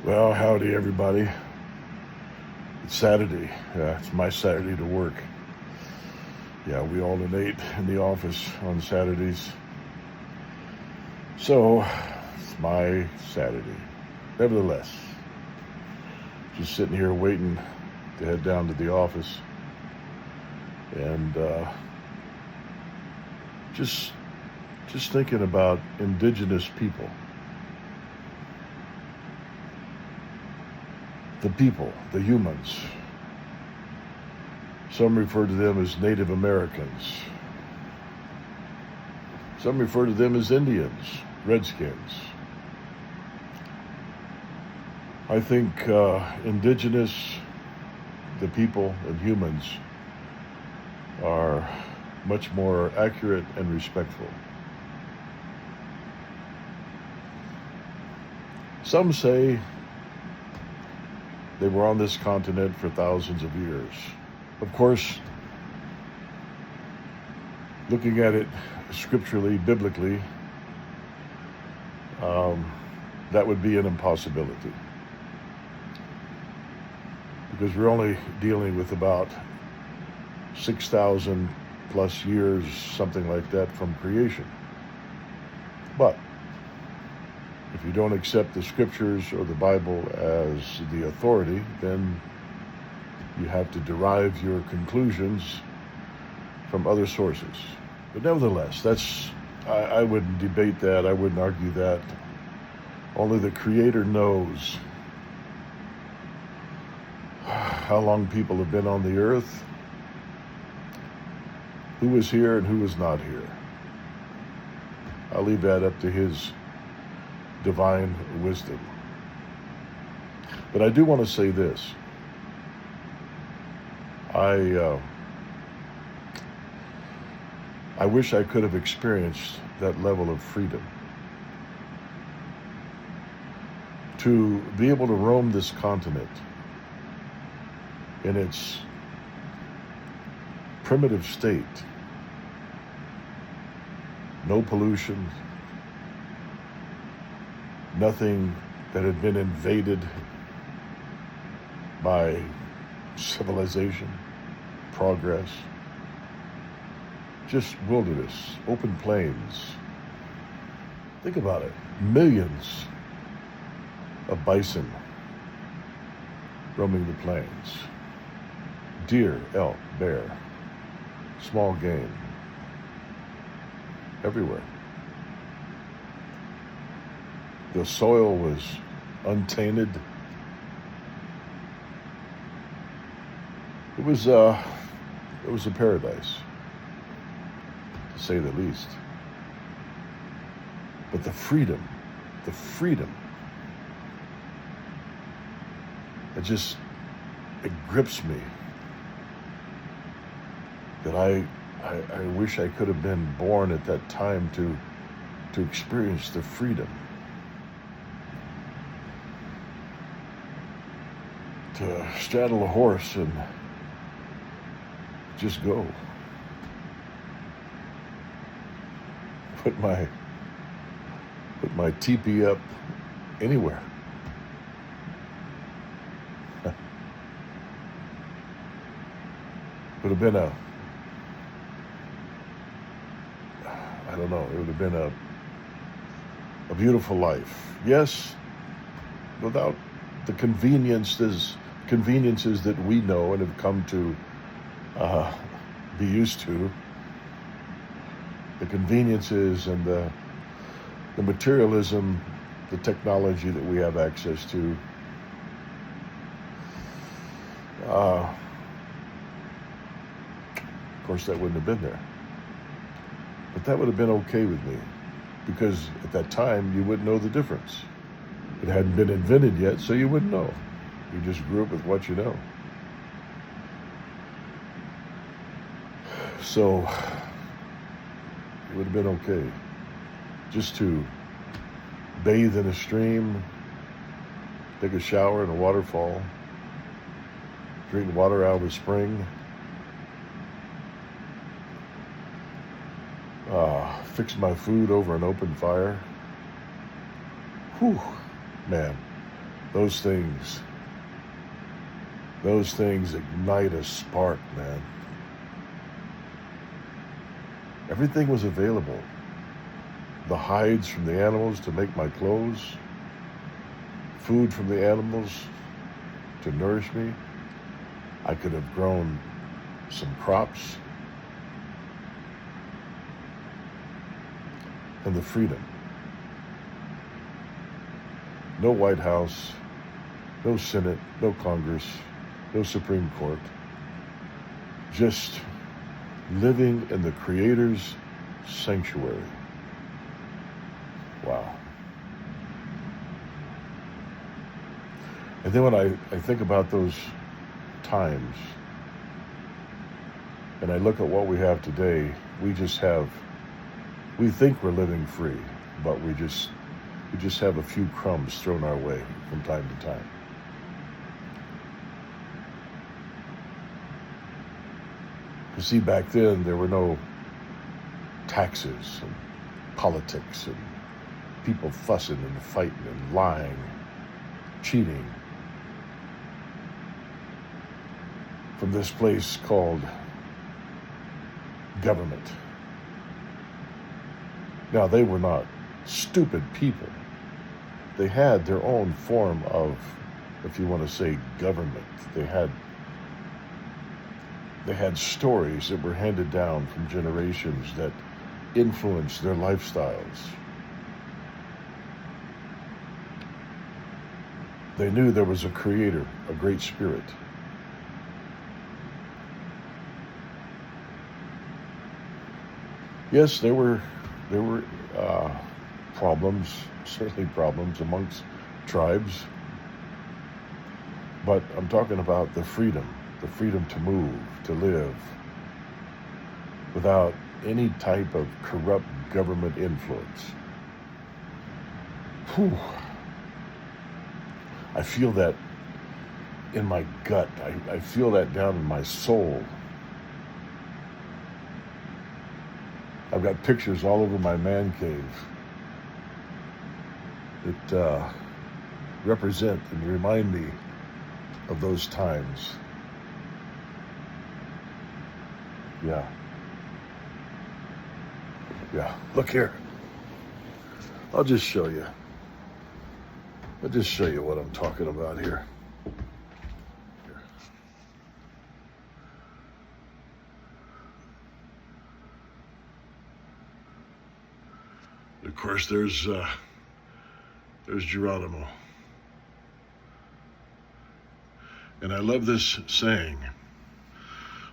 Well, howdy, everybody. It's Saturday. It's my Saturday to work. Yeah, we alternate in the office on Saturdays. So, it's my Saturday. Nevertheless, just sitting here waiting to head down to the office and just thinking about indigenous people. The people, the humans. Some refer to them as Native Americans. Some refer to them as Indians, Redskins. I think indigenous, the people, and humans are much more accurate and respectful. Some say they were on this continent for thousands of years. Of course, looking at it scripturally, biblically, that would be an impossibility. Because we're only dealing with about 6,000 plus years, something like that, from creation. But if you don't accept the scriptures or the Bible as the authority, then you have to derive your conclusions from other sources. But nevertheless, I wouldn't debate that. I wouldn't argue that. Only the Creator knows how long people have been on the earth, who is here and who is not here. I'll leave that up to His divine wisdom. But I do want to say this. I wish I could have experienced that level of freedom. To be able to roam this continent in its primitive state, no pollution, nothing that had been invaded by civilization, progress, just wilderness, open plains. Think about it, millions of bison roaming the plains, deer, elk, bear, small game, everywhere. The soil was untainted. It was a paradise, to say the least. But the freedom, it grips me that I wish I could have been born at that time to experience the freedom. To straddle a horse and just go. Put my teepee up anywhere. Would have been it would have been a beautiful life. Yes, without the conveniences that we know and have come to be used to, the conveniences and the materialism, the technology that we have access to. Of course, that wouldn't have been there. But that would have been okay with me, because at that time you wouldn't know the difference. It hadn't been invented yet, so you wouldn't know. You just grew up with what you know. So it would have been okay just to bathe in a stream, take a shower in a waterfall, drink water out of a spring, fix my food over an open fire. Whew, man, Those things ignite a spark, man. Everything was available. The hides from the animals to make my clothes, food from the animals to nourish me. I could have grown some crops, and the freedom. No White House, no Senate, no Congress, no Supreme Court. Just living in the Creator's sanctuary. Wow. And then when I think about those times, and I look at what we have today, we think we're living free, but we just have a few crumbs thrown our way from time to time. You see, back then there were no taxes and politics and people fussing and fighting and lying, cheating. From this place called government. Now, they were not stupid people. They had their own form of, if you want to say, government. They had stories that were handed down from generations that influenced their lifestyles. They knew there was a creator, a great spirit. Yes, there were problems, certainly problems amongst tribes, but I'm talking about the freedom to move, to live, without any type of corrupt government influence. Whew. I feel that in my gut. I feel that down in my soul. I've got pictures all over my man cave that represent and remind me of those times. Yeah. Look here. I'll just show you what I'm talking about here. Of course, there's Geronimo. And I love this saying.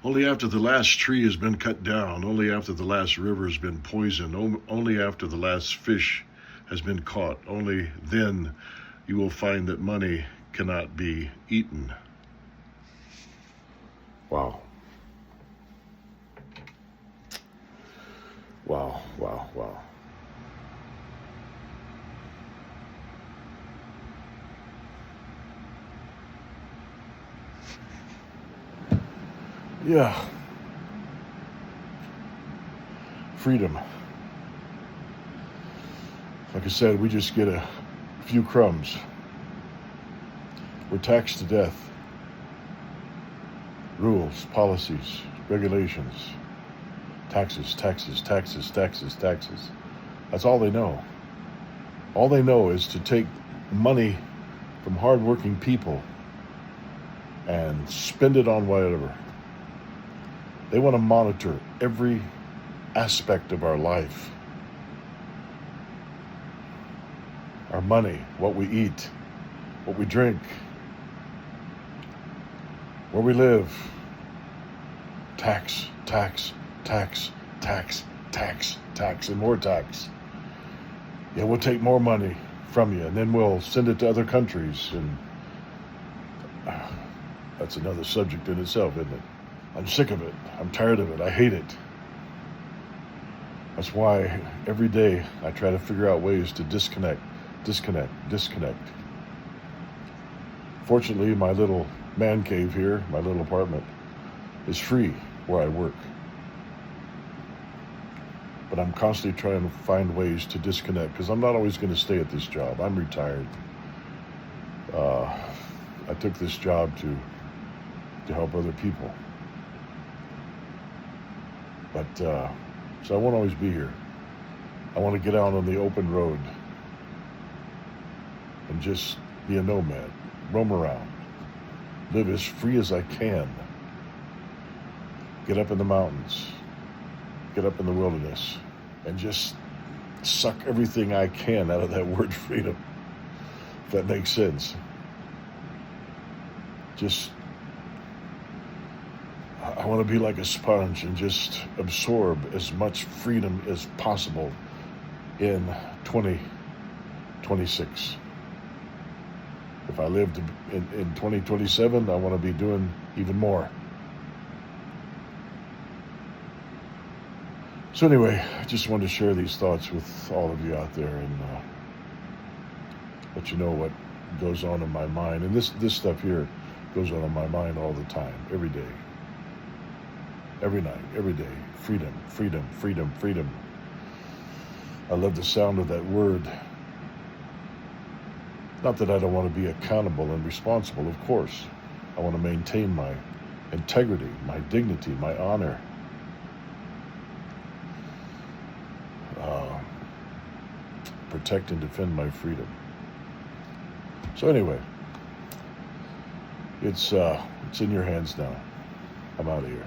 Only after the last tree has been cut down, only after the last river has been poisoned, only after the last fish has been caught, only then you will find that money cannot be eaten. Wow. Wow. Yeah. Freedom. Like I said, we just get a few crumbs. We're taxed to death. Rules, policies, regulations, taxes. That's all they know. All they know is to take money from hardworking people and spend it on whatever. They want to monitor every aspect of our life. Our money, what we eat, what we drink, where we live. Tax, and more tax. Yeah, we'll take more money from you, and then we'll send it to other countries, and that's another subject in itself, isn't it? I'm sick of it. I'm tired of it. I hate it. That's why every day I try to figure out ways to disconnect. Fortunately, my little man cave here, my little apartment, is free where I work. But I'm constantly trying to find ways to disconnect because I'm not always going to stay at this job. I'm retired. I took this job to help other people. But so I won't always be here. I want to get out on the open road and just be a nomad, roam around, live as free as I can, get up in the mountains, get up in the wilderness, and just suck everything I can out of that word freedom, if that makes sense. Just, I want to be like a sponge and just absorb as much freedom as possible in 2026. If I lived in 2027, I want to be doing even more. So anyway, I just wanted to share these thoughts with all of you out there and let you know what goes on in my mind. And this stuff here goes on in my mind all the time, every day, every night, every day. Freedom, freedom, freedom, freedom. I love the sound of that word. Not that I don't want to be accountable and responsible, of course. I want to maintain my integrity, my dignity, my honor. Protect and defend my freedom. So anyway, it's in your hands now. I'm out of here.